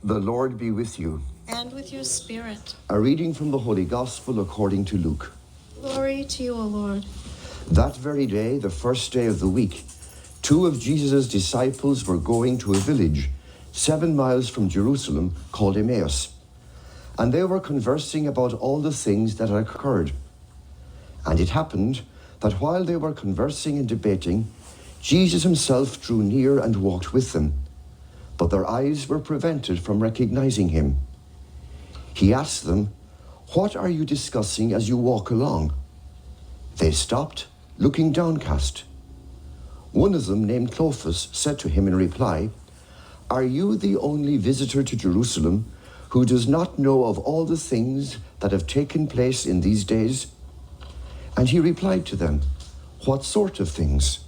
The Lord be with you. And with your spirit. A reading from the Holy Gospel according to Luke. Glory to you, O Lord. That very day, the first day of the week, 2 of Jesus' disciples were going to a village 7 miles from Jerusalem called Emmaus, and they were conversing about all the things that had occurred. And it happened that while they were conversing and debating, Jesus himself drew near and walked with them, but their eyes were prevented from recognizing him. He asked them, "What are you discussing as you walk along?" They stopped, looking downcast. One of them, named Clopas, said to him in reply, "Are you the only visitor to Jerusalem who does not know of all the things that have taken place in these days?" And he replied to them, "What sort of things?"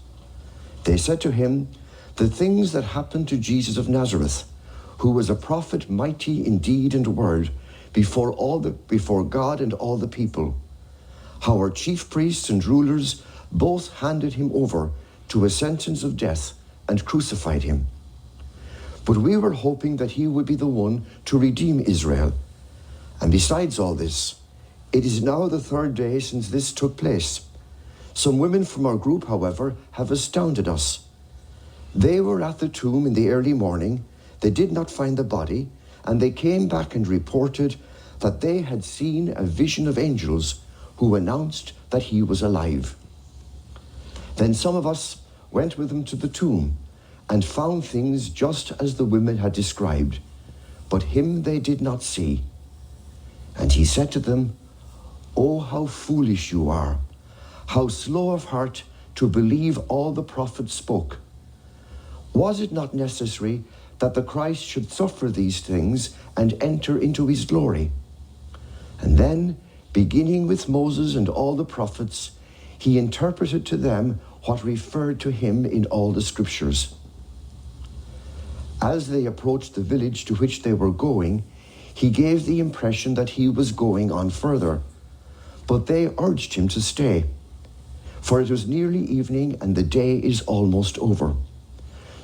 They said to him, "The things that happened to Jesus of Nazareth, who was a prophet mighty in deed and word before God and all the people. How our chief priests and rulers both handed him over to a sentence of death and crucified him. But we were hoping that he would be the one to redeem Israel. And besides all this, it is now the 3rd day since this took place. Some women from our group, however, have astounded us. They were at the tomb in the early morning. They did not find the body, and they came back and reported that they had seen a vision of angels who announced that he was alive. Then some of us went with them to the tomb and found things just as the women had described, but him they did not see." And he said to them, "Oh, how foolish you are, how slow of heart to believe all the prophets spoke. Was it not necessary that the Christ should suffer these things and enter into his glory?" And then, beginning with Moses and all the prophets, he interpreted to them what referred to him in all the scriptures. As they approached the village to which they were going, he gave the impression that he was going on further, but they urged him to stay, for it was nearly evening and the day is almost over.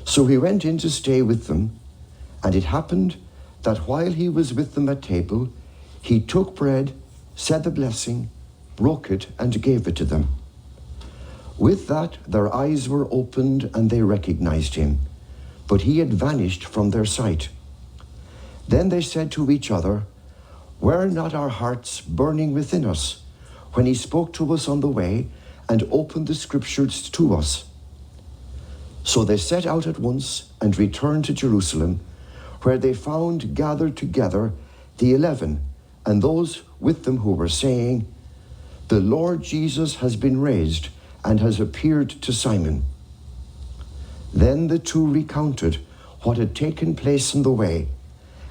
So he went in to stay with them, and it happened that while he was with them at table, he took bread, said the blessing, broke it, and gave it to them. With that, their eyes were opened and they recognized him, but he had vanished from their sight. Then they said to each other, "Were not our hearts burning within us when he spoke to us on the way and opened the scriptures to us?" So they set out at once and returned to Jerusalem, where they found gathered together the 11 and those with them who were saying, "The Lord Jesus has been raised and has appeared to Simon." Then the 2 recounted what had taken place on the way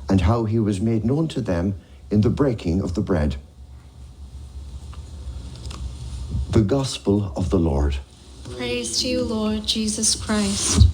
and how he was made known to them in the breaking of the bread. The Gospel of the Lord. Praise to you, Lord Jesus Christ.